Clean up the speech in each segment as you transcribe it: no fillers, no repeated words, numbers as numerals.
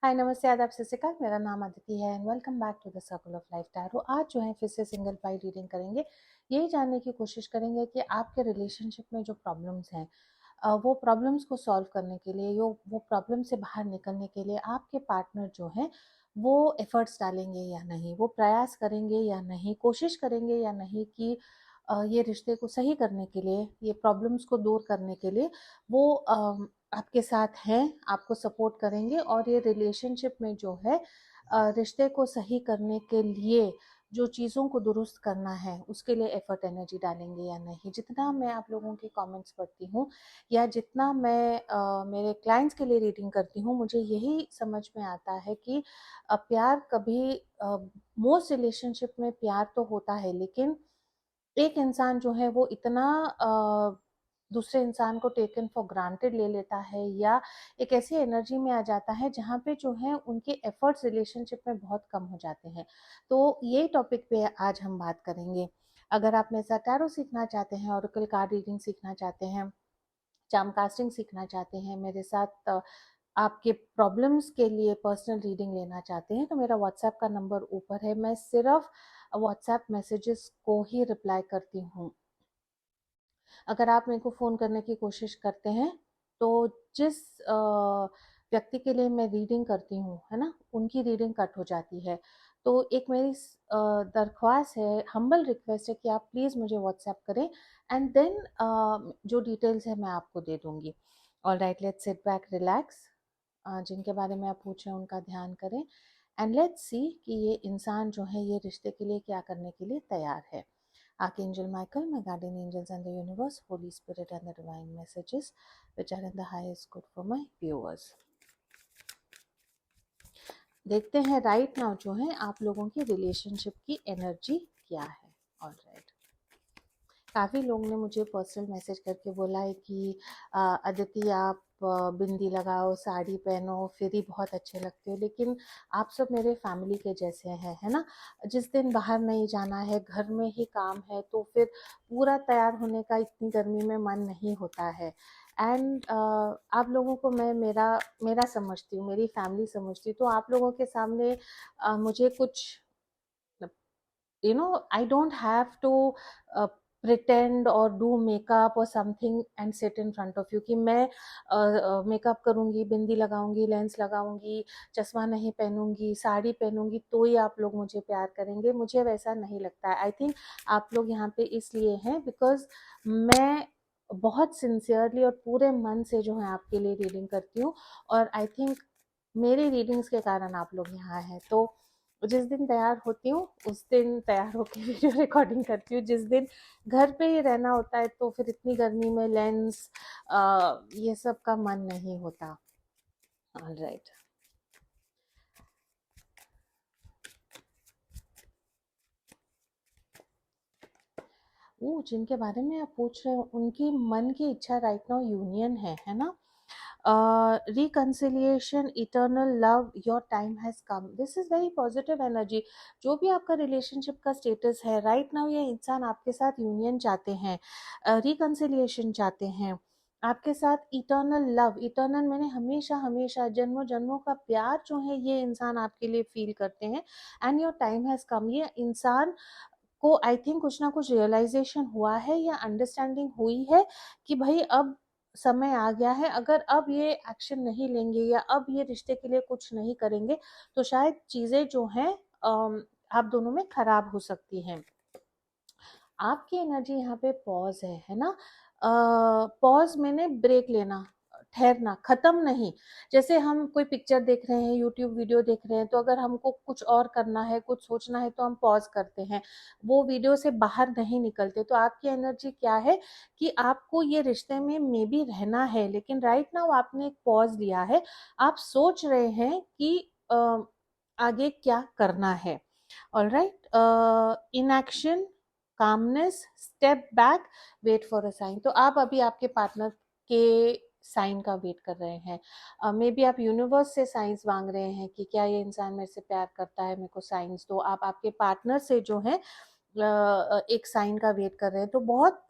हाय नमस्ते आदाब सत श्री अकाल। मेरा नाम अदिति है and welcome back to the circle of life tarot. आज जो है फिर से सिंगल पाई रीडिंग करेंगे। यही जानने की कोशिश करेंगे कि आपके रिलेशनशिप में जो प्रॉब्लम्स हैं वो प्रॉब्लम्स को सॉल्व करने के लिए वो प्रॉब्लम से बाहर निकलने के लिए आपके पार्टनर जो हैं वो एफर्ट्स डालेंगे या नहीं, वो प्रयास करेंगे या नहीं, कोशिश करेंगे या नहीं कि ये रिश्ते को सही करने के लिए, ये प्रॉब्लम्स को दूर करने के लिए वो आपके साथ हैं, आपको सपोर्ट करेंगे और ये रिलेशनशिप में जो है रिश्ते को सही करने के लिए जो चीज़ों को दुरुस्त करना है उसके लिए एफर्ट एनर्जी डालेंगे या नहीं। जितना मैं आप लोगों के कमेंट्स पढ़ती हूँ या जितना मैं मेरे क्लाइंट्स के लिए रीडिंग करती हूँ, मुझे यही समझ में आता है कि प्यार कभी मोस्ट रिलेशनशिप में प्यार तो होता है, लेकिन एक इंसान जो है वो इतना दूसरे इंसान को टेकन फॉर ग्रांटेड ले लेता है या एक ऐसी एनर्जी में आ जाता है जहाँ पे जो है उनके एफर्ट्स रिलेशनशिप में बहुत कम हो जाते हैं। तो ये टॉपिक पे आज हम बात करेंगे। अगर आप मेरे साथ टैरो सीखना चाहते हैं, ओरेकल कार्ड रीडिंग सीखना चाहते हैं, चार्म कास्टिंग सीखना चाहते हैं, मेरे साथ आपके प्रॉब्लम्स के लिए पर्सनल रीडिंग लेना चाहते हैं, तो मेरा व्हाट्सएप का नंबर ऊपर है। मैं सिर्फ व्हाट्सएप मैसेजेस को ही रिप्लाई करती हूँ। अगर आप मेरे को फ़ोन करने की कोशिश करते हैं तो जिस व्यक्ति के लिए मैं रीडिंग करती हूँ, है ना, उनकी रीडिंग कट हो जाती है। तो एक मेरी दरख्वास्त है, हम्बल रिक्वेस्ट है कि आप प्लीज़ मुझे व्हाट्सएप करें एंड देन जो डिटेल्स है मैं आपको दे दूँगी। Alright, let's sit back, relax. जिनके बारे में आप पूछ रहे हैं उनका ध्यान करें एंड लेट्स सी कि ये इंसान जो है ये रिश्ते के लिए क्या करने के लिए तैयार है। Archangel Michael, my guardian angels and the universe, Holy Spirit and the divine messages which are in the highest good for my viewers. देखते हैं राइट नाउ जो है आप लोगों की रिलेशनशिप की एनर्जी क्या है। ऑलराइट, काफ़ी लोग ने मुझे पर्सनल मैसेज करके बोला है कि अदिति आप बिंदी लगाओ, साड़ी पहनो, फिर ही बहुत अच्छे लगते हो, लेकिन आप सब मेरे फैमिली के जैसे हैं, है ना। जिस दिन बाहर नहीं जाना है, घर में ही काम है, तो फिर पूरा तैयार होने का इतनी गर्मी में मन नहीं होता है। एंड आप लोगों को मैं मेरा मेरा समझती हूँ, मेरी फैमिली समझती हूँ, तो आप लोगों के सामने मुझे कुछ I don't have to pretend or do makeup or something and sit in front of you कि मैं मेकअप करूँगी, बिंदी लगाऊंगी, लेंस लगाऊंगी, चश्मा नहीं पहनूंगी, साड़ी पहनूंगी तो ही आप लोग मुझे प्यार करेंगे। मुझे वैसा नहीं लगता है। आई थिंक आप लोग यहाँ पे इसलिए हैं बिकॉज मैं बहुत सिंसियरली और पूरे मन से जो है आपके लिए रीडिंग करती हूँ और आई थिंक मेरी रीडिंग्स के कारण आप लोग यहाँ हैं। तो जिस दिन तैयार होती हूँ उस दिन तैयार होकर वीडियो रिकॉर्डिंग करती हूँ। जिस दिन घर पे ही रहना होता है तो फिर इतनी गर्मी में लेंस ये सब का मन नहीं होता। ऑलराइट, वो जिनके बारे में आप पूछ रहे हो उनकी मन की इच्छा राइट नाउ यूनियन है ना। Reconciliation, eternal love, your time has come, this is very positive energy. जो भी आपका रिलेशनशिप का स्टेटस है राइट नाउ, ये इंसान आपके साथ यूनियन चाहते हैं, रिकन्सिलिएशन चाहते हैं आपके साथ। इटर्नल लव, इटर्नल मैंने हमेशा हमेशा जन्मों जन्मों का प्यार जो है ये इंसान आपके लिए फील करते हैं। And your time has come, ये इंसान को आई थिंक कुछ ना कुछ रियलाइजेशन हुआ है या अंडरस्टैंडिंग हुई है कि भाई अब समय आ गया है। अगर अब ये एक्शन नहीं लेंगे या अब ये रिश्ते के लिए कुछ नहीं करेंगे तो शायद चीज़ें जो हैं आप दोनों में खराब हो सकती हैं। आपकी एनर्जी यहाँ पे पॉज है ना। पॉज मैंने ब्रेक लेना, ठहरना, खत्म नहीं। जैसे हम कोई पिक्चर देख रहे हैं, यूट्यूब वीडियो देख रहे हैं, तो अगर हमको कुछ और करना है, कुछ सोचना है तो हम पॉज करते हैं, वो वीडियो से बाहर नहीं निकलते। तो आपकी एनर्जी क्या है कि आपको ये रिश्ते में मे बी रहना है, लेकिन राइट नाउ आपने एक पॉज लिया है। आप सोच रहे हैं कि आगे क्या करना है। Alright, inaction, calmness, step back, wait for a sign. तो आप अभी आपके पार्टनर के साइन का वेट कर रहे हैं। मे बी आप यूनिवर्स से साइंस मांग रहे हैं कि क्या ये इंसान मेरे से प्यार करता है, मेरे को साइंस दो। आप आपके पार्टनर से जो है एक साइन का वेट कर रहे हैं। तो बहुत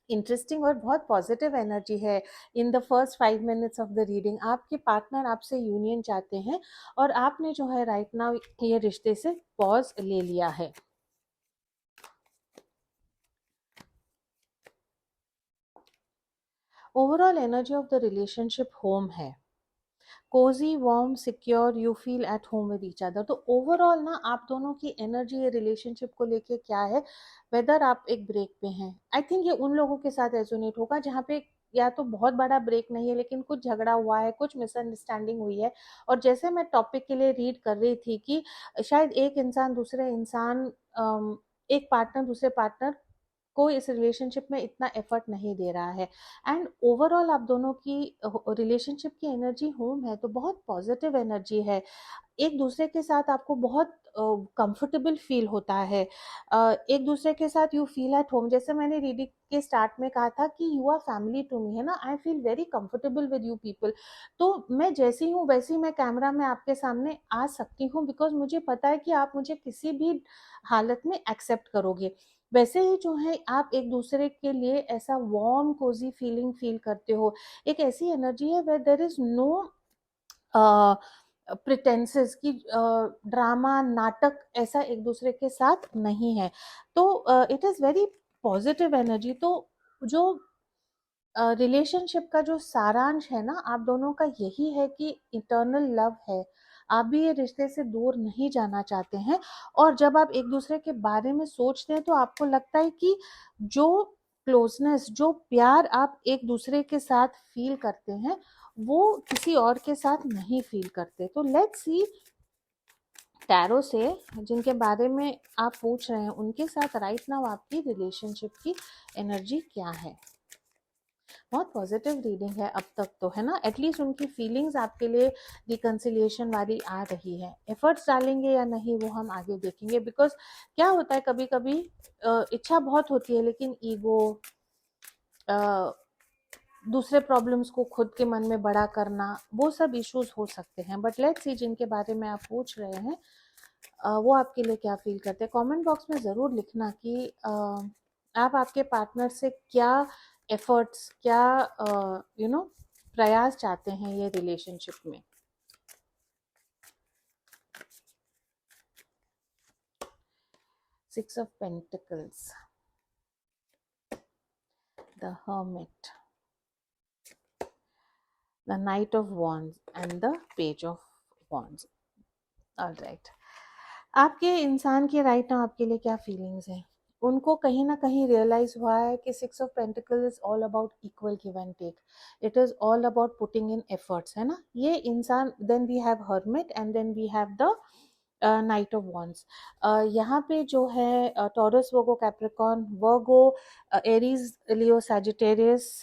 इंटरेस्टिंग और बहुत पॉजिटिव एनर्जी है in the first 5 minutes of the reading. आपके पार्टनर आपसे यूनियन चाहते हैं और आपने जो है राइट नाउ ये रिश्ते से पॉज ले लिया है। Overall energy of the relationship home है, cozy warm secure, you feel at home with each other. तो ओवरऑल ना आप दोनों की एनर्जी ये रिलेशनशिप को लेके क्या है, वेदर आप एक ब्रेक पे हैं, आई थिंक ये उन लोगों के साथ रेजोनेट होगा जहाँ पे या तो बहुत बड़ा ब्रेक नहीं है लेकिन कुछ झगड़ा हुआ है, कुछ मिसअंडरस्टैंडिंग हुई है। और जैसे मैं टॉपिक के लिए रीड कर रही थी कि शायद एक इंसान दूसरे इंसान एक पार्टनर दूसरे पार्टनर को इस रिलेशनशिप में इतना एफर्ट नहीं दे रहा है। एंड ओवरऑल आप दोनों की रिलेशनशिप की एनर्जी होम है तो बहुत पॉजिटिव एनर्जी है। एक दूसरे के साथ आपको बहुत कंफर्टेबल फील होता है, एक दूसरे के साथ यू फील एट होम। जैसे मैंने रीडिंग के स्टार्ट में कहा था कि you are family to me, है ना, I feel very comfortable with you people. तो मैं जैसी हूँ वैसी मैं कैमरा में आपके सामने आ सकती हूँ बिकॉज मुझे पता है कि आप मुझे किसी भी हालत में एक्सेप्ट करोगे। वैसे ही जो है आप एक दूसरे के लिए ऐसा वार्म कोजी फीलिंग फील करते हो। एक ऐसी एनर्जी है वेयर देयर इज नो प्रिटेंसेस की ड्रामा नाटक ऐसा एक दूसरे के साथ नहीं है। तो it is very positive energy. तो जो रिलेशनशिप का जो सारांश है ना आप दोनों का यही है कि इटर्नल लव है, आप भी ये रिश्ते से दूर नहीं जाना चाहते हैं। और जब आप एक दूसरे के बारे में सोचते हैं तो आपको लगता है कि जो क्लोजनेस जो प्यार आप एक दूसरे के साथ फील करते हैं वो किसी और के साथ नहीं फील करते। तो लेट्स सी टैरो से जिनके बारे में आप पूछ रहे हैं उनके साथ राइट नाउ आपकी रिलेशनशिप की एनर्जी क्या है। बहुत पॉजिटिव रीडिंग है अब तक तो, है ना, एटलीस्ट उनकी फीलिंग्स आपके लिए रिकंसिलिएशन वाली आ रही है। एफर्ट्स डालेंगे या नहीं वो हम आगे देखेंगे बिकॉज क्या होता है कभी कभी इच्छा बहुत होती है लेकिन ईगो, दूसरे प्रॉब्लम्स को खुद के मन में बड़ा करना, वो सब इश्यूज हो सकते हैं। बट लेट्स सी जिनके बारे में आप पूछ रहे हैं वो आपके लिए क्या फील करते हैं। कमेंट बॉक्स में ज़रूर लिखना कि आप आपके पार्टनर से क्या एफर्ट्स, क्या प्रयास चाहते हैं ये रिलेशनशिप में। Six of pentacles, the hermit, the knight of wands and the page of wands. All right. आपके इंसान के राइट नाउ आपके लिए क्या फीलिंग्स हैं। उनको कहीं ना कहीं रियलाइज हुआ है कि six of pentacle is all about equal give and take, it is all about putting in efforts, है ना ये इंसान। Then we have hermit and then we have the knight of wands. यहाँ पे जो है Taurus, Virgo, Capricorn, Virgo, Aries, Leo, Sagittarius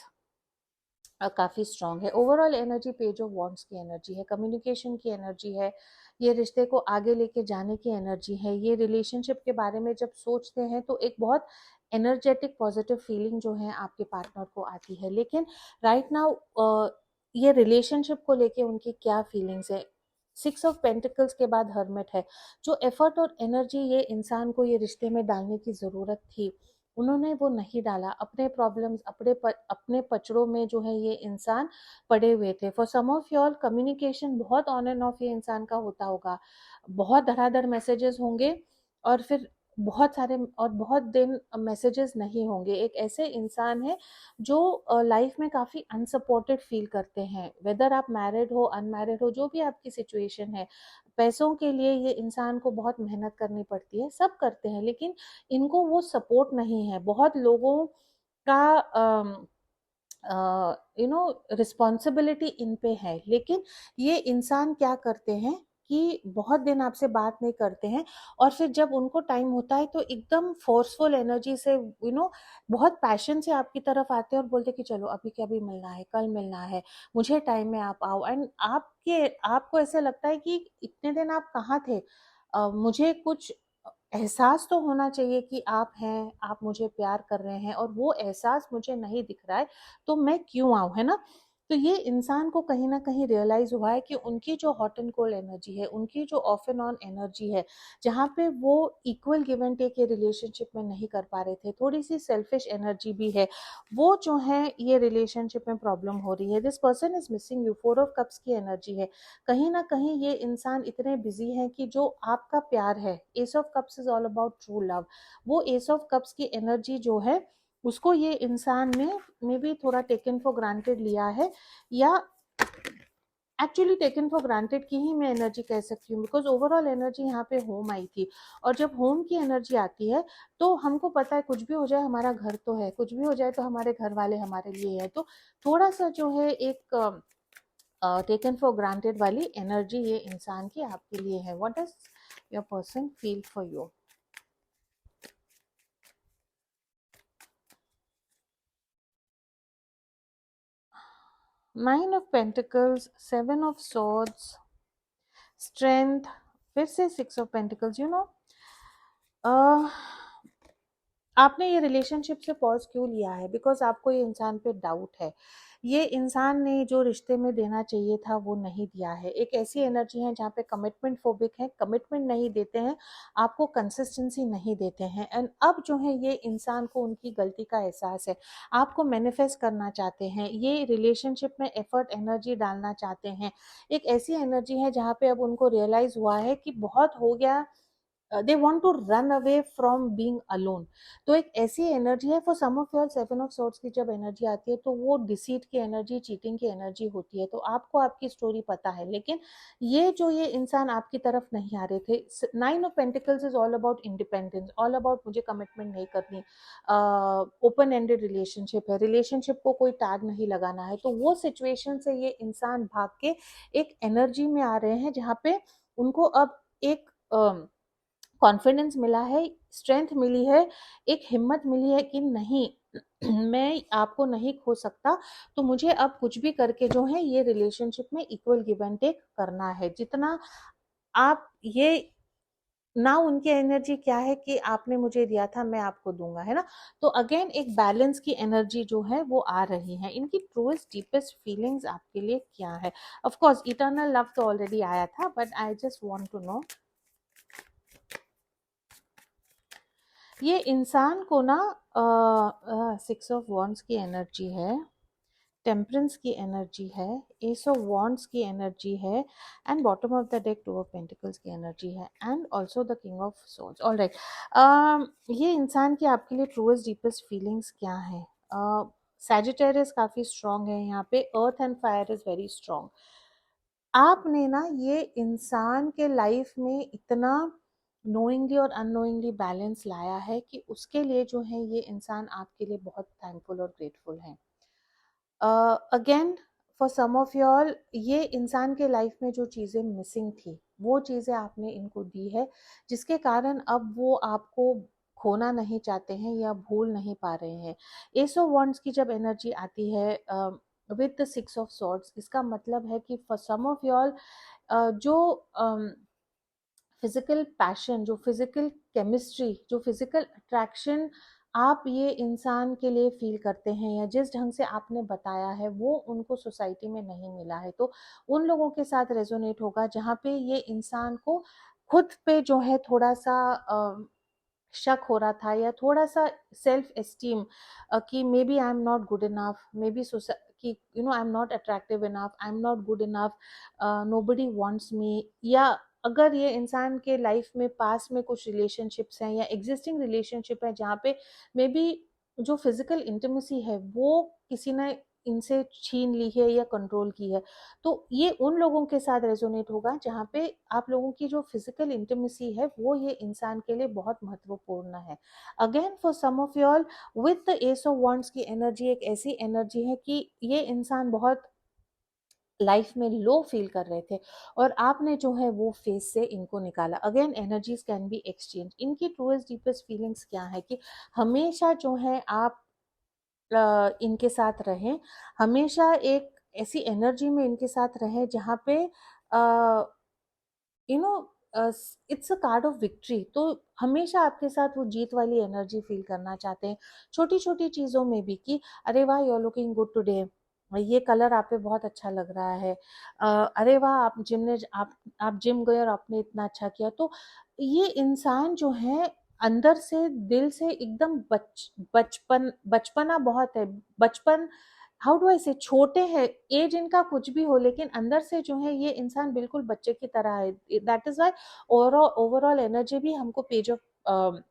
काफ़ी strong है। Overall energy page of wands की एनर्जी है, कम्युनिकेशन की एनर्जी है, ये रिश्ते को आगे लेके जाने की एनर्जी है। ये रिलेशनशिप के बारे में जब सोचते हैं तो एक बहुत एनर्जेटिक पॉजिटिव फीलिंग जो है आपके पार्टनर को आती है। लेकिन राइट नाउ ये रिलेशनशिप को लेके उनकी क्या फीलिंग्स है। सिक्स ऑफ पेंटिकल्स के बाद हर्मिट है। जो एफर्ट और एनर्जी ये इंसान को ये रिश्ते में डालने की ज़रूरत थी उन्होंने वो नहीं डाला। अपने प्रॉब्लम्स, अपने पचड़ों में जो है ये इंसान पड़े हुए थे। For some of your communication बहुत ऑन एंड ऑफ ये इंसान का होता होगा, बहुत धड़ाधड़ मैसेजेस होंगे और फिर बहुत सारे और बहुत दिन मैसेजेस नहीं होंगे। एक ऐसे इंसान है जो लाइफ में काफ़ी अनसपोर्टेड फील करते हैं, वेदर आप मैरिड हो अनमैरिड हो, जो भी आपकी सिचुएशन है। पैसों के लिए ये इंसान को बहुत मेहनत करनी पड़ती है, सब करते हैं लेकिन इनको वो सपोर्ट नहीं है। बहुत लोगों का रिस्पॉन्सिबिलिटी इन पे है लेकिन ये इंसान क्या करते हैं कि बहुत दिन आपसे बात नहीं करते हैं और फिर जब उनको टाइम होता है तो एकदम फोर्सफुल एनर्जी से बहुत पैशन से आपकी तरफ आते हैं और बोलते हैं कि चलो अभी के अभी मिलना है, कल मिलना है, मुझे टाइम में आप आओ। एंड आपको ऐसे लगता है कि इतने दिन आप कहाँ थे, मुझे कुछ एहसास तो होना चाहिए कि आप हैं, आप मुझे प्यार कर रहे हैं और वो एहसास मुझे नहीं दिख रहा है तो मैं क्यों आऊँ, है ना। तो ये इंसान को कहीं ना कहीं रियलाइज हुआ है कि उनकी जो हॉट एंड कोल्ड एनर्जी है, उनकी जो ऑफ एंड ऑन एनर्जी है, जहाँ पे वो इक्वल गिव एंड टेक के रिलेशनशिप में नहीं कर पा रहे थे, थोड़ी सी सेल्फिश एनर्जी भी है, वो जो है ये रिलेशनशिप में प्रॉब्लम हो रही है। This person is missing you, 4 of cups की एनर्जी है। कहीं ना कहीं ये इंसान इतने बिजी है कि जो आपका प्यार है, ace of cups is all about true love, वो एस ऑफ कप्स की एनर्जी जो है उसको ये इंसान ने मे बी थोड़ा टेकन फॉर ग्रांटेड लिया है, या एक्चुअली टेकन फॉर ग्रांटेड की ही मैं एनर्जी कह सकती हूँ, बिकॉज ओवरऑल एनर्जी यहाँ पे होम आई थी। और जब होम की एनर्जी आती है तो हमको पता है कुछ भी हो जाए हमारा घर तो है, कुछ भी हो जाए तो हमारे घर वाले हमारे लिए है। तो थोड़ा सा जो है एक टेकन फॉर ग्रांटेड वाली एनर्जी ये इंसान की आपके लिए है। What does your person feel for you? Nine of pentacles, 7 of swords, strength, फिर से 6 ऑफ पेंटिकल्स। आपने ये रिलेशनशिप से पॉज क्यों लिया है? बिकॉज आपको ये इंसान पे डाउट है। ये इंसान ने जो रिश्ते में देना चाहिए था वो नहीं दिया है। एक ऐसी एनर्जी है जहाँ पे कमिटमेंट फोबिक है, कमिटमेंट नहीं देते हैं, आपको कंसिस्टेंसी नहीं देते हैं। एंड अब जो है ये इंसान को उनकी गलती का एहसास है, आपको मैनिफेस्ट करना चाहते हैं, ये रिलेशनशिप में एफर्ट एनर्जी डालना चाहते हैं। एक ऐसी एनर्जी है जहाँ पे अब उनको रियलाइज हुआ है कि बहुत हो गया, they want to run away from being alone. तो एक ऐसी एनर्जी है for some of your. 7 of swords की जब एनर्जी आती है तो वो डिसीट की एनर्जी, चीटिंग की एनर्जी होती है। तो आपको आपकी स्टोरी पता है, लेकिन ये इंसान आपकी तरफ नहीं आ रहे थे। 9 of pentacles is all about independence, all about मुझे कमिटमेंट नहीं करनी, ओपन एंडेड रिलेशनशिप है, रिलेशनशिप को कोई टैग नहीं लगाना है। तो वो सिचुएशन से ये इंसान भाग के एक एनर्जी में आ रहे हैं जहाँ पे उनको अब एक कॉन्फिडेंस मिला है, स्ट्रेंथ मिली है, एक हिम्मत मिली है कि नहीं मैं आपको नहीं खो सकता, तो मुझे अब कुछ भी करके जो है ये रिलेशनशिप में इक्वल गिव एंड टेक करना है। जितना आप ये ना, उनकी एनर्जी क्या है कि आपने मुझे दिया था मैं आपको दूंगा, है ना। तो अगेन एक बैलेंस की एनर्जी जो है वो आ रही है। इनकी ट्रूएस्ट डीपेस्ट फीलिंग्स आपके लिए क्या है? ऑफ कोर्स इटर्नल लव तो ऑलरेडी आया था, but I just want to know. ये इंसान को ना 6 ऑफ वॉन्ड्स की एनर्जी है, टेम्परेंस की एनर्जी है, एस ऑफ वॉन्ड्स की एनर्जी है, and bottom of the deck 2 of pentacles की एनर्जी है, and also the king of souls. Alright, ये इंसान की आपके लिए ट्रूएस्ट डीपेस्ट फीलिंग्स क्या है? सैजिटेरियस काफी स्ट्रांग है यहाँ पे, earth and fire is very strong. आपने ना ये इंसान के लाइफ में इतना नोइंगली और अननोइंगली बैलेंस लाया है कि उसके लिए जो है ये इंसान आपके लिए बहुत थैंकफुल और ग्रेटफुल है। Again for some of your, ये इंसान के लाइफ में जो चीज़ें मिसिंग थी वो चीज़ें आपने इनको दी है, जिसके कारण अब वो आपको खोना नहीं चाहते हैं या भूल नहीं पा रहे हैं। एस ऑफ वॉन्ड्स की जब एनर्जी आती है विद द 6 ऑफ सॉर्ड्स, इसका मतलब है कि फॉर सम ऑफ योर जो फिजिकल पैशन, जो फिजिकल केमिस्ट्री, जो फिजिकल अट्रैक्शन आप ये इंसान के लिए फील करते हैं, या जिस ढंग से आपने बताया है वो उनको सोसाइटी में नहीं मिला है, तो उन लोगों के साथ रेजोनेट होगा जहाँ पे ये इंसान को खुद पे जो है थोड़ा सा शक हो रहा था, या थोड़ा सा सेल्फ एस्टीम कि maybe I am not good enough, maybe कि I am not attractive enough, I am not good enough, nobody wants me. या अगर ये इंसान के लाइफ में पास में कुछ रिलेशनशिप्स हैं या एग्जिस्टिंग रिलेशनशिप है जहाँ पे मे बी जो फिजिकल इंटीमेसी है वो किसी ने इनसे छीन ली है या कंट्रोल की है, तो ये उन लोगों के साथ रेजोनेट होगा जहाँ पे आप लोगों की जो फिजिकल इंटीमेसी है वो ये इंसान के लिए बहुत महत्वपूर्ण है। Again for some of y'all with the ace of wands की एनर्जी एक ऐसी एनर्जी है कि ये इंसान बहुत लाइफ में लो फील कर रहे थे और आपने जो है वो फेस से इनको निकाला। Again energies can be exchange. इनकी ट्रूएस्ट डीपेस्ट फीलिंग्स क्या है कि हमेशा जो है आप इनके साथ रहें, हमेशा एक ऐसी एनर्जी में इनके साथ रहें जहाँ पे you know it's a card of victory. तो हमेशा आपके साथ वो जीत वाली एनर्जी फील करना चाहते हैं, छोटी छोटी चीज़ों में भी कि अरे वाह you are looking good today, ये कलर आप पे बहुत अच्छा लग रहा है, अरे वाह आप जिम गए और आपने इतना अच्छा किया। तो ये इंसान जो है अंदर से दिल से एकदम बचपना बहुत है, बचपन, हाउ डू आई से, छोटे हैं, एज इनका कुछ भी हो लेकिन अंदर से जो है ये इंसान बिल्कुल बच्चे की तरह है। That is why overall energy भी हमको पेज ऑफ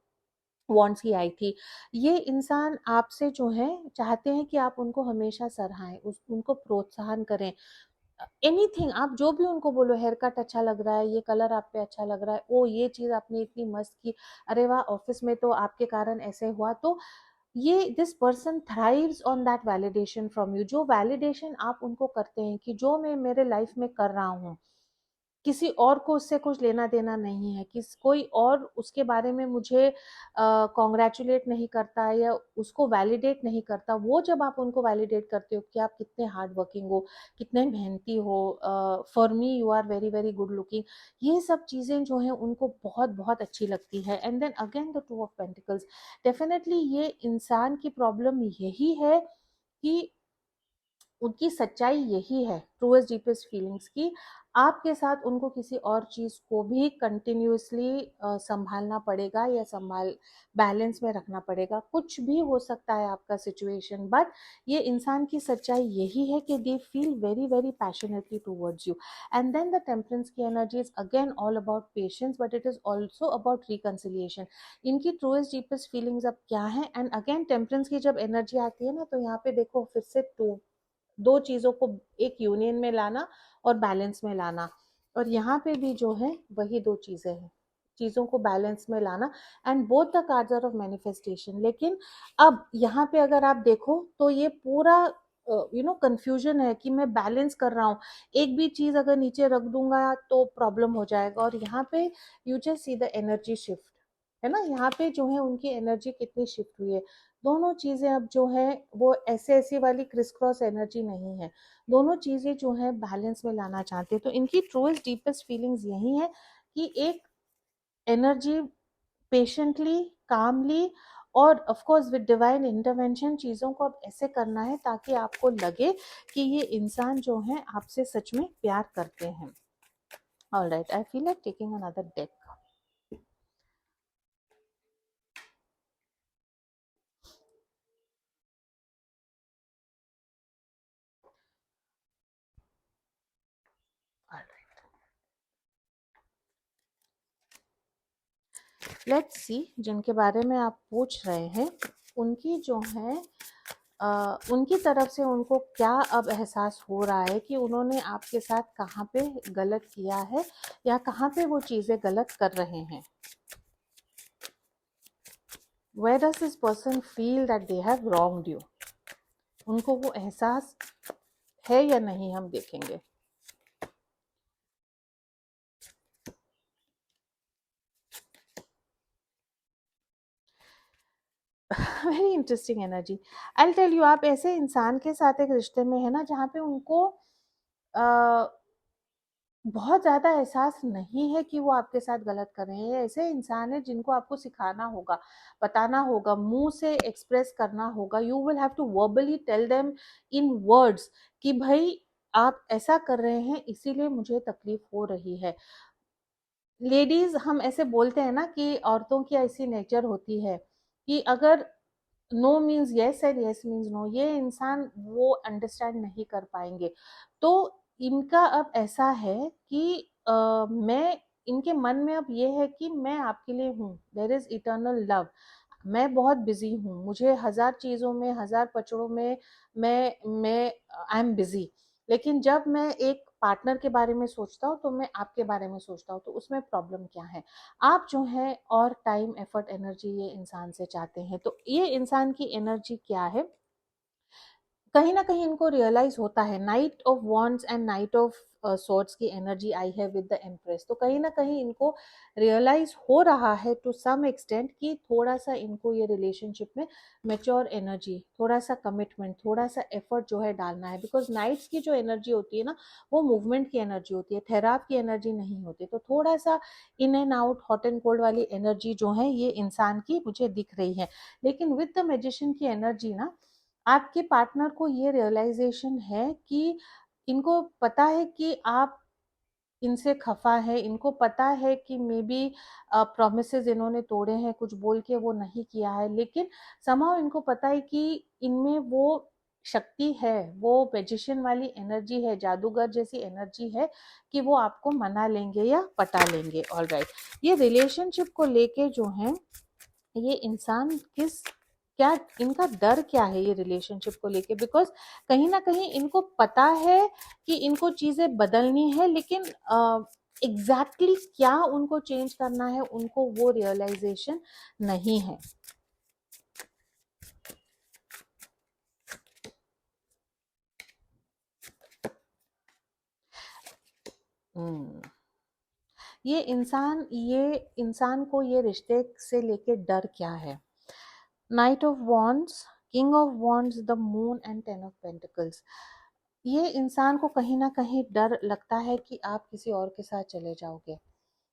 वॉन्ट्स की आई थी। ये इंसान आपसे जो है चाहते हैं कि आप उनको हमेशा सराहें, उनको प्रोत्साहन करें, एनीथिंग आप जो भी उनको बोलो, हेयर कट अच्छा लग रहा है, ये कलर आप पे अच्छा लग रहा है, ओ ये चीज आपने इतनी मस्त की, अरे वाह ऑफिस में तो आपके कारण ऐसे हुआ। तो ये this person thrives on that validation from you, जो वैलिडेशन आप उनको करते हैं कि जो मैं मेरे लाइफ में कर रहा हूँ, किसी और को उससे कुछ लेना देना नहीं है, कोई और उसके बारे में मुझे कॉन्ग्रेचुलेट नहीं करता या उसको वैलिडेट नहीं करता। वो जब आप उनको वैलिडेट करते हो कि आप कितने हार्ड वर्किंग हो, कितने मेहनती हो, for me you are very very good looking, ये सब चीज़ें जो हैं उनको बहुत बहुत अच्छी लगती है। And then again the two of pentacles, definitely ये इंसान की प्रॉब्लम यही है कि उनकी सच्चाई यही है, ट्रूएस्ट डीपेस्ट फीलिंग्स की, आपके साथ उनको किसी और चीज़ को भी कंटिन्यूअसली संभालना पड़ेगा या संभाल बैलेंस में रखना पड़ेगा। कुछ भी हो सकता है आपका सिचुएशन, बट ये इंसान की सच्चाई यही है कि they feel very very passionately towards you. And then the temperance की energy is again all about patience, but it is also about reconciliation. इनकी ट्रूएस्ट डीपेस्ट फीलिंग्स अब क्या है, एंड अगेन टेम्परेंस की जब एनर्जी आती है ना, तो यहाँ पे देखो फिर से टू, दो चीजों को एक यूनियन में लाना और बैलेंस में लाना, और यहाँ पे भी जो है वही दो चीजें हैं, चीजों को बैलेंस में लाना, and both the cards are of manifestation. लेकिन अब यहाँ पे अगर आप देखो तो ये पूरा कंफ्यूजन है कि मैं बैलेंस कर रहा हूँ, एक भी चीज अगर नीचे रख दूंगा तो प्रॉब्लम हो जाएगा। और यहाँ पे you just see the energy shift, है ना, यहाँ पे जो है उनकी एनर्जी कितनी शिफ्ट हुई है। दोनों चीजें अब जो है वो ऐसे ऐसी वाली क्रिस क्रॉस एनर्जी नहीं है, दोनों चीजें जो है बैलेंस में लाना चाहते हैं। तो इनकी ट्रूएस्ट डीपेस्ट फीलिंग्स यही है कि एक एनर्जी पेशेंटली, कामली और of course with divine intervention चीजों को अब ऐसे करना है ताकि आपको लगे कि ये इंसान जो है आपसे सच में प्यार करते हैं। All right, I feel like taking another deck. Let's see, जिनके बारे में आप पूछ रहे हैं उनकी जो है उनकी तरफ से उनको क्या अब एहसास हो रहा है कि उन्होंने आपके साथ कहाँ पे गलत किया है या कहाँ पे वो चीज़ें गलत कर रहे हैं। Where does this person feel that they have wronged you? उनको वो एहसास है या नहीं, हम देखेंगे। Very interesting energy. I tell you, आप ऐसे इंसान के साथ एक रिश्ते में है ना जहाँ पे उनको बहुत ज़्यादा एहसास नहीं है कि वो आपके साथ गलत कर रहे हैं। ये ऐसे इंसान है जिनको आपको सिखाना होगा, बताना होगा, मुंह से एक्सप्रेस करना होगा। You will have to verbally tell them in words कि भाई आप ऐसा कर रहे हैं इसीलिए मुझे तकलीफ हो रही है। लेडीज हम ऐसे बोलते हैं ना कि औरतों की ऐसी नेचर होती है कि अगर no means yes and yes means no, ये इंसान वो अंडरस्टैंड नहीं कर पाएंगे। तो इनका अब ऐसा है कि मैं, इनके मन में अब ये है कि मैं आपके लिए हूँ, देयर इज इटर्नल लव। मैं बहुत बिजी हूँ, मुझे हजार चीजों में, हजार पचड़ों में मैं आई एम बिजी, लेकिन जब मैं एक पार्टनर के बारे में सोचता हूँ तो मैं आपके बारे में सोचता हूँ, तो उसमें प्रॉब्लम क्या है। आप जो है और टाइम एफर्ट एनर्जी ये इंसान से चाहते हैं, तो ये इंसान की एनर्जी क्या है, कहीं ना कहीं इनको रियलाइज होता है, night of wands and night of swords की एनर्जी आई है विद द एम्प्रेस, तो कहीं ना कहीं इनको रियलाइज हो रहा है टू सम एक्सटेंट कि थोड़ा सा इनको ये रिलेशनशिप में मेच्योर एनर्जी, थोड़ा सा कमिटमेंट, थोड़ा सा एफर्ट जो है डालना है। बिकॉज नाइट्स की जो एनर्जी होती है ना, वो मूवमेंट की एनर्जी होती है, ठहराव की एनर्जी नहीं होती। तो थोड़ा सा in and out, hot and cold वाली एनर्जी जो है ये इंसान की मुझे दिख रही है। लेकिन विद द मैजिशियन की एनर्जी ना, आपके पार्टनर को ये रियलाइजेशन है कि इनको पता है कि आप इनसे खफा है, इनको पता है कि मे बी प्रोमिसेस इन्होंने तोड़े हैं, कुछ बोल के वो नहीं किया है, लेकिन समहाउ इनको पता है कि इनमें वो शक्ति है, वो मैजिशियन वाली एनर्जी है, जादूगर जैसी एनर्जी है कि वो आपको मना लेंगे या पटा लेंगे। ऑलराइट, ये रिलेशनशिप को लेके जो है ये इंसान किस क्या इनका डर क्या है ये रिलेशनशिप को लेके, बिकॉज कहीं ना कहीं इनको पता है कि इनको चीजें बदलनी है, लेकिन एग्जैक्टली क्या उनको चेंज करना है उनको वो रियलाइजेशन नहीं है। हम्म, ये इंसान को ये रिश्ते से लेके डर क्या है। Night of wands, king of wands, the moon and ten of pentacles. ये इंसान को कहीं ना कहीं डर लगता है कि आप किसी और के साथ चले जाओगे।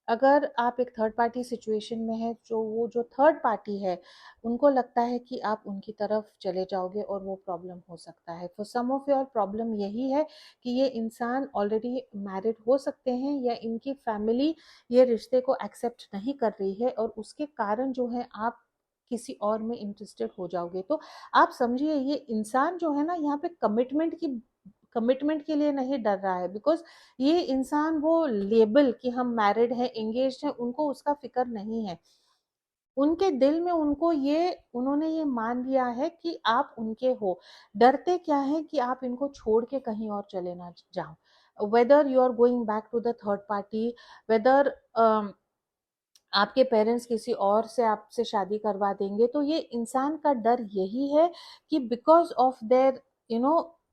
अगर आप एक थर्ड पार्टी सिचुएशन में है, जो थर्ड पार्टी है उनको लगता है कि आप उनकी तरफ चले जाओगे और वो प्रॉब्लम हो सकता है। For some of your problem यही है कि ये इंसान ऑलरेडी मैरिड हो सकते हैं या इनकी फैमिली ये रिश्ते को एक्सेप्ट नहीं कर रही है और उसके कारण जो है आप किसी और में इंटरेस्टेड हो जाओगे। तो आप समझिए ये इंसान जो है ना यहाँ पे कमिटमेंट के लिए नहीं डर रहा है, बिकॉज ये इंसान वो लेबल कि हम मैरिड हैं, एंगेज्ड हैं, उनको उसका फिक्र नहीं है। उनके दिल में उन्होंने ये मान लिया है कि आप उनके हो। डरते क्या है कि आप इनको छोड़ के कहीं और चले ना जाओ, whether you are going back to the third party, whether आपके पेरेंट्स किसी और से आपसे शादी करवा देंगे। तो ये इंसान का डर यही है कि बिकॉज ऑफ देयर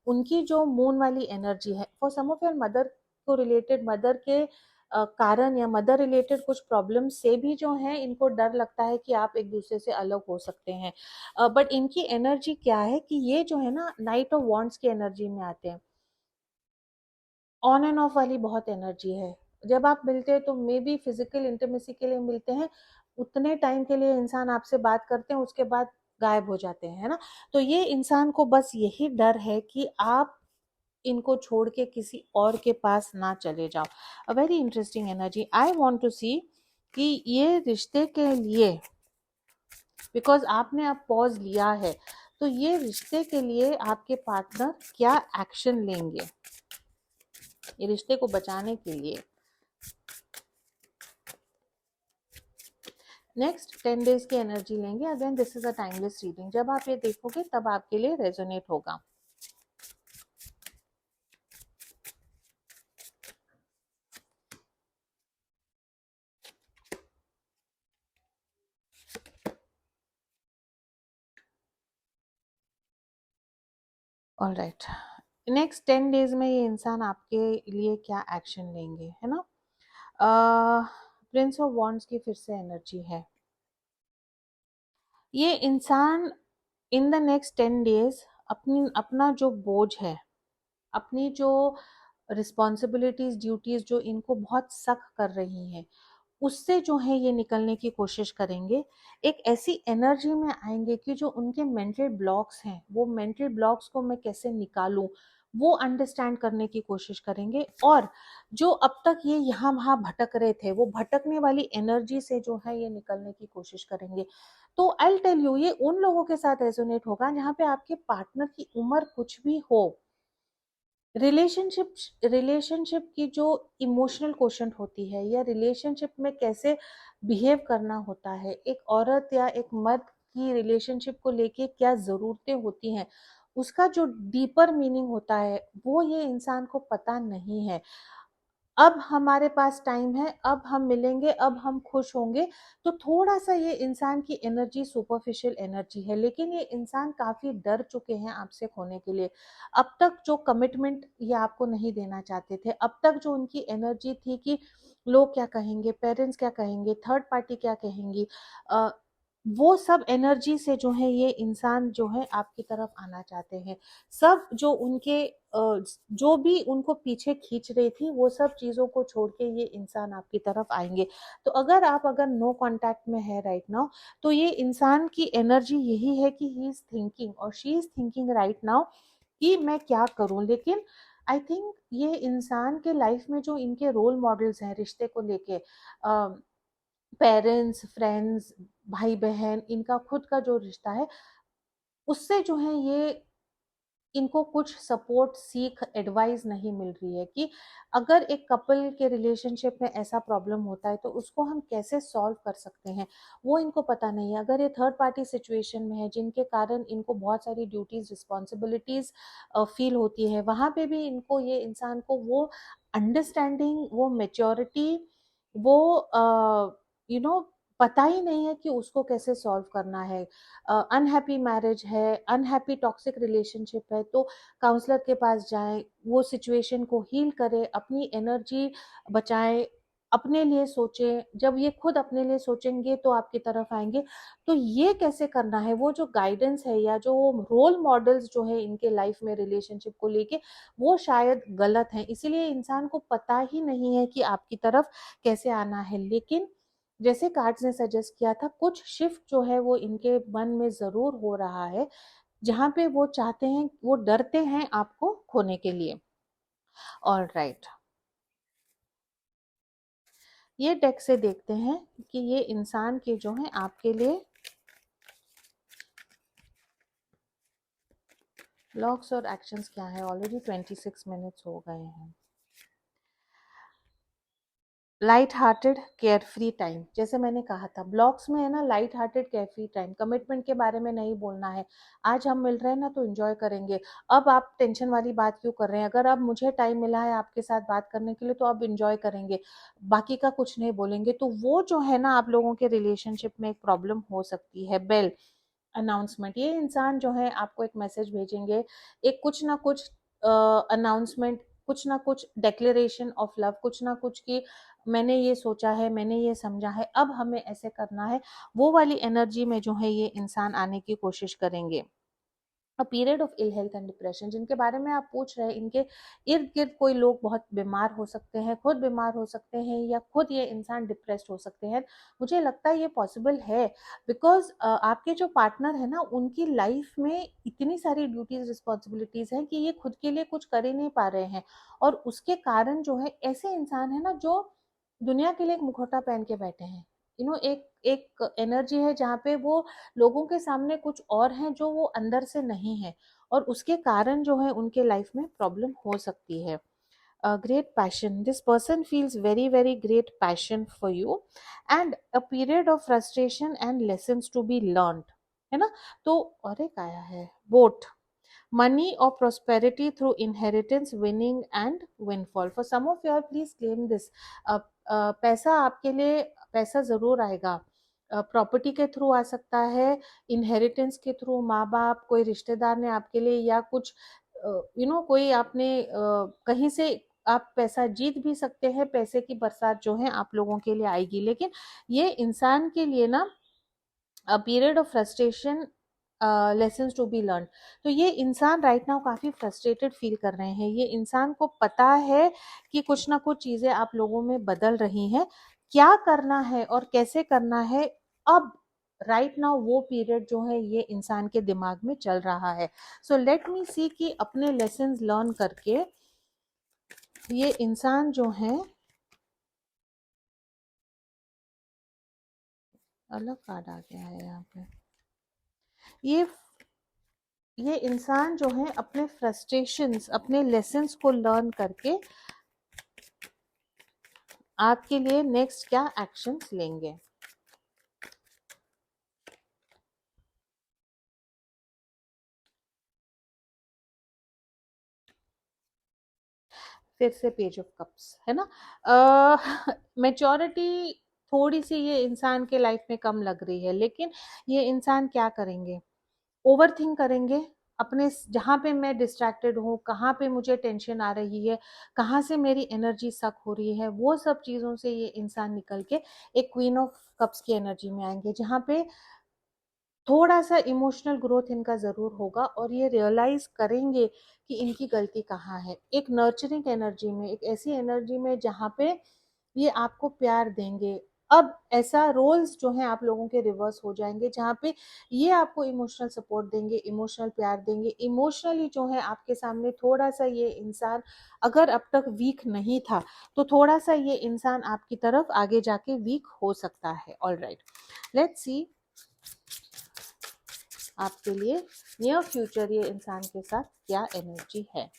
उनकी जो मून वाली एनर्जी है, for some of your mother को रिलेटेड, मदर के कारण या मदर रिलेटेड कुछ प्रॉब्लम से भी जो है इनको डर लगता है कि आप एक दूसरे से अलग हो सकते हैं। बट इनकी एनर्जी क्या है कि ये जो है ना नाइट ऑफ वॉन्ड्स की एनर्जी में आते हैं। ऑन एंड ऑफ वाली बहुत एनर्जी है। जब आप मिलते हैं तो मे बी फिजिकल इंटीमेसी के लिए मिलते हैं, उतने टाइम के लिए इंसान आपसे बात करते हैं, उसके बाद गायब हो जाते हैं, है ना। तो ये इंसान को बस यही डर है कि आप इनको छोड़ के किसी और के पास ना चले जाओ। A very interesting energy I want to see कि ये रिश्ते के लिए, बिकॉज आपने अब पॉज लिया है, तो ये रिश्ते के लिए आपके पार्टनर क्या एक्शन लेंगे ये रिश्ते को बचाने के लिए। नेक्स्ट 10 डेज की एनर्जी लेंगे। Again this is a timeless reading, जब आप ये देखोगे तब आपके लिए रेजोनेट होगा। ऑलराइट, नेक्स्ट 10 डेज में ये इंसान आपके लिए क्या एक्शन लेंगे, है ना। प्रिंस ऑफ वॉन्ड्स की फिर से एनर्जी है। ये इंसान इन द नेक्स्ट 10 डेज अपना जो बोझ है, अपनी जो रिस्पॉन्सिबिलिटीज ड्यूटीज जो इनको बहुत सख्त कर रही हैं, उससे जो है ये निकलने की कोशिश करेंगे। एक ऐसी एनर्जी में आएंगे कि जो उनके मेंटल ब्लॉक्स हैं, वो मेंटल ब्लॉक्स को मैं कैसे निकालूं वो अंडरस्टैंड करने की कोशिश करेंगे। और जो अब तक ये यहाँ वहाँ भटक रहे थे, वो भटकने वाली एनर्जी से जो है ये निकलने की कोशिश करेंगे। तो आई टेल यू, ये उन लोगों के साथ रेजोनेट होगा जहाँ पे आपके पार्टनर की उम्र कुछ भी हो। रिलेशनशिप की जो इमोशनल क्वेश्चन होती है, या रिलेशनशिप में कैसे बिहेव करना होता है, एक औरत या एक मर्द की रिलेशनशिप को लेके क्या ज़रूरतें होती हैं, उसका जो डीपर मीनिंग होता है वो ये इंसान को पता नहीं है। अब हमारे पास टाइम है, अब हम मिलेंगे, अब हम खुश होंगे। तो थोड़ा सा ये इंसान की एनर्जी सुपरफिशियल एनर्जी है, लेकिन ये इंसान काफी डर चुके हैं आपसे खोने के लिए। अब तक जो कमिटमेंट ये आपको नहीं देना चाहते थे, अब तक जो उनकी एनर्जी थी कि लोग क्या कहेंगे, पेरेंट्स क्या कहेंगे, थर्ड पार्टी क्या कहेंगी, वो सब एनर्जी से जो है ये इंसान जो है आपकी तरफ आना चाहते हैं। सब जो उनके जो भी उनको पीछे खींच रही थी वो सब चीजों को छोड़ के ये इंसान आपकी तरफ आएंगे। तो अगर नो कांटेक्ट में है राइट नाउ, तो ये इंसान की एनर्जी यही है कि ही इज थिंकिंग और she is thinking right now कि मैं क्या करूं। लेकिन आई थिंक ये इंसान के लाइफ में जो इनके रोल मॉडल्स हैं रिश्ते को लेके, पेरेंट्स, फ्रेंड्स, भाई बहन, इनका खुद का जो रिश्ता है उससे जो है ये इनको कुछ सपोर्ट, सीख, एडवाइस नहीं मिल रही है कि अगर एक कपल के रिलेशनशिप में ऐसा प्रॉब्लम होता है तो उसको हम कैसे सॉल्व कर सकते हैं, वो इनको पता नहीं है। अगर ये थर्ड पार्टी सिचुएशन में है जिनके कारण इनको बहुत सारी ड्यूटीज, रिस्पॉन्सिबिलिटीज फील होती है, वहां पे भी इनको ये इंसान को वो अंडरस्टैंडिंग, वो मेच्योरिटी, वो यू नो पता ही नहीं है कि उसको कैसे सॉल्व करना है। अनहैप्पी मैरिज है, अनहैप्पी टॉक्सिक रिलेशनशिप है, तो काउंसलर के पास जाएं, वो सिचुएशन को हील करें, अपनी एनर्जी बचाएं, अपने लिए सोचें। जब ये खुद अपने लिए सोचेंगे तो आपकी तरफ आएंगे। तो ये कैसे करना है, वो जो गाइडेंस है या जो रोल मॉडल्स जो है इनके लाइफ में रिलेशनशिप को लेके, वो शायद गलत है, इसीलिए इंसान को पता ही नहीं है कि आपकी तरफ कैसे आना है। लेकिन जैसे कार्ड्स ने सजेस्ट किया था, कुछ शिफ्ट जो है वो इनके मन में जरूर हो रहा है, जहां पे वो चाहते हैं, वो डरते हैं आपको खोने के लिए। ऑल राइट, ये डेक से देखते हैं कि ये इंसान के जो है आपके लिए लॉक्स और एक्शंस क्या है। ऑलरेडी 26 मिनट्स हो गए हैं। लाइट हार्टेड केयरफ्री टाइम, जैसे मैंने कहा था ब्लॉग्स में है ना, light hearted carefree time, commitment के बारे में नहीं बोलना है। आज हम मिल रहे हैं ना तो एंजॉय करेंगे। अब आप टेंशन वाली बात क्यों कर रहे हैं? अगर अब मुझे टाइम मिला है आपके साथ बात करने के लिए तो अब एंजॉय करेंगे, बाकी का कुछ नहीं बोलेंगे। तो वो जो है ना आप लोगों के रिलेशनशिप में एक प्रॉब्लम हो सकती है। बेल अनाउंसमेंट, ये इंसान जो है आपको एक मैसेज भेजेंगे, एक कुछ ना कुछ अनाउंसमेंट, कुछ ना कुछ डेक्लेरेशन ऑफ लव, कुछ ना कुछ की मैंने ये सोचा है, मैंने ये समझा है, अब हमें ऐसे करना है। वो वाली एनर्जी में जो है ये इंसान आने की कोशिश करेंगे। A period of ill health and depression, जिनके बारे में आप पूछ रहे हैं, इनके इर्द गिर्द कोई लोग बहुत बीमार हो सकते हैं, खुद बीमार हो सकते हैं, या खुद ये इंसान डिप्रेस्ड हो सकते हैं। मुझे लगता है ये पॉसिबल है, बिकॉज आपके जो पार्टनर है ना उनकी लाइफ में इतनी सारी ड्यूटीज, रिस्पॉन्सिबिलिटीज हैं कि ये खुद के लिए कुछ कर ही नहीं पा रहे हैं। और उसके कारण जो है ऐसे इंसान है ना जो दुनिया के लिए एक मुखौटा पहन के बैठे हैं। एक एक एनर्जी है जहाँ पे वो लोगों के सामने कुछ और हैं जो वो अंदर से नहीं है, और उसके कारण जो है उनके लाइफ में प्रॉब्लम हो सकती है। Great passion, this person feels very very great passion for you, and a period of frustration and lessons to be learned, है ना। तो और एक आया है बोट, money or prosperity through inheritance, winning and windfall. For some of you all, please claim this. पैसा आपके लिए, पैसा जरूर आएगा, प्रॉपर्टी के थ्रू आ सकता है, इनहेरिटेंस के थ्रू, माँ बाप, कोई रिश्तेदार ने आपके लिए, या कुछ कोई आपने कहीं से आप पैसा जीत भी सकते हैं। पैसे की बरसात जो है आप लोगों के लिए आएगी। लेकिन ये इंसान के लिए ना a period of frustration, lessons to be learn. तो ये इंसान राइट नाउ काफी फ्रस्ट्रेटेड फील कर रहे हैं। ये इंसान को पता है कि कुछ ना कुछ चीजें आप लोगों में बदल रही हैं, क्या करना है और कैसे करना है। अब राइट नाउ वो पीरियड जो है ये इंसान के दिमाग में चल रहा है। सो लेट मी सी कि अपने लेसन्स लर्न करके ये इंसान जो है, अलग कार्ड आ गया है यहाँ पे, ये ये इंसान जो है अपने फ्रस्ट्रेशंस, अपने लेसन्स को लर्न करके आपके लिए नेक्स्ट क्या एक्शंस लेंगे। फिर से पेज ऑफ कप्स है ना। मेच्योरिटी थोड़ी सी ये इंसान के लाइफ में कम लग रही है, लेकिन ये इंसान क्या करेंगे, ओवर थिंक करेंगे अपने, जहाँ पे मैं डिस्ट्रैक्टेड हूँ, कहाँ पे मुझे टेंशन आ रही है, कहाँ से मेरी एनर्जी सक हो रही है, वो सब चीज़ों से ये इंसान निकल के एक क्वीन ऑफ कप्स की एनर्जी में आएंगे, जहाँ पे थोड़ा सा इमोशनल ग्रोथ इनका ज़रूर होगा और ये रियलाइज़ करेंगे कि इनकी गलती कहाँ है। एक नर्चरिंग एनर्जी में, एक ऐसी एनर्जी में जहाँ पे ये आपको प्यार देंगे। अब ऐसा रोल्स जो हैं आप लोगों के रिवर्स हो जाएँगे, जहाँ पे ये आपको इमोशनल सपोर्ट देंगे, इमोशनल प्यार देंगे। इमोशनली जो है आपके सामने थोड़ा-सा ये इंसान अगर अब तक वीक नहीं था, तो थोड़ा-सा ये इंसान आपकी तरफ आगे जाके वीक हो सकता है। ऑलराइट, लेट्स सी आपके लिए नियर फ्यूचर ये इंसान के साथ क्या एनर्जी है।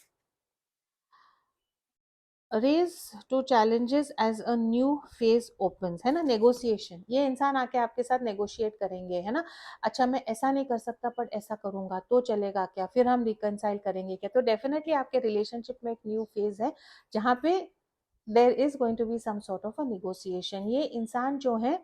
Raise to challenges as a new phase opens, है ना, नेगोशिएशन, ये इंसान आके आपके साथ नेगोशिएट करेंगे, है ना। अच्छा मैं ऐसा नहीं कर सकता पर ऐसा करूंगा तो चलेगा क्या, फिर हम रिकनसाइल करेंगे क्या। तो डेफिनेटली आपके रिलेशनशिप में एक न्यू फेज है जहाँ पे there is going to be some sort of a negotiation. ये इंसान जो है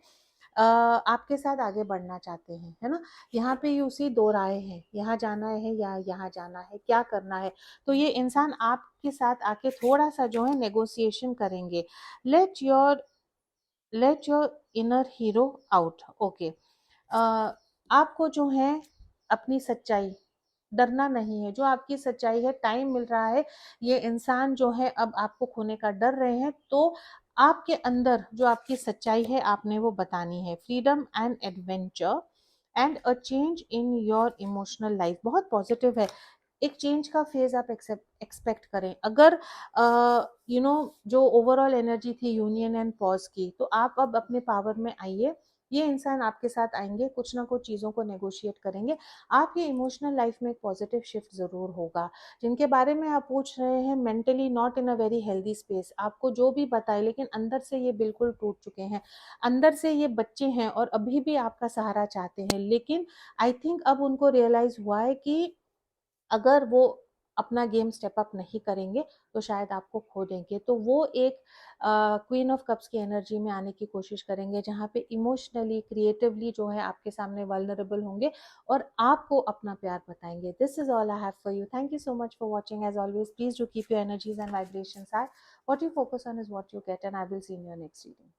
आपके साथ आगे बढ़ना चाहते हैं, है ना। यहाँ पे ये उसी दो राय है, यहाँ जाना है या यहाँ जाना है, क्या करना है। तो ये इंसान आपके साथ आके थोड़ा सा जो है नेगोशिएशन करेंगे। Let your let your inner hero out. Okay, आपको जो है अपनी सच्चाई, डरना नहीं है, जो आपकी सच्चाई है, टाइम मिल रहा है। ये इंसान जो है अब आपको खोने का डर रहे हैं, तो आपके अंदर जो आपकी सच्चाई है आपने वो बतानी है। Freedom and adventure and a change in your emotional life, बहुत पॉजिटिव है। एक चेंज का फेज आप एक्सपेक्ट करें। अगर जो ओवरऑल एनर्जी थी यूनियन एंड पॉज की, तो आप अब अपने पावर में आइए। ये इंसान आपके साथ आएंगे, कुछ ना कुछ चीज़ों को नेगोशिएट करेंगे। आपकी इमोशनल लाइफ में एक पॉजिटिव शिफ्ट ज़रूर होगा। जिनके बारे में आप पूछ रहे हैं mentally not in a very healthy space, आपको जो भी बताए लेकिन अंदर से ये बिल्कुल टूट चुके हैं। अंदर से ये बच्चे हैं और अभी भी आपका सहारा चाहते हैं, लेकिन आई थिंक अब उनको रियलाइज हुआ है कि अगर वो अपना गेम स्टेप अप नहीं करेंगे तो शायद आपको खो देंगे। तो वो एक क्वीन ऑफ कप्स की एनर्जी में आने की कोशिश करेंगे, जहाँ पे इमोशनली क्रिएटिवली जो है आपके सामने वल्नरेबल होंगे और आपको अपना प्यार बताएंगे। This is all I have for you. Thank you so much for watching. As always please do keep your energies and vibrations high. What you focus on is what you get, and I will see in your next reading.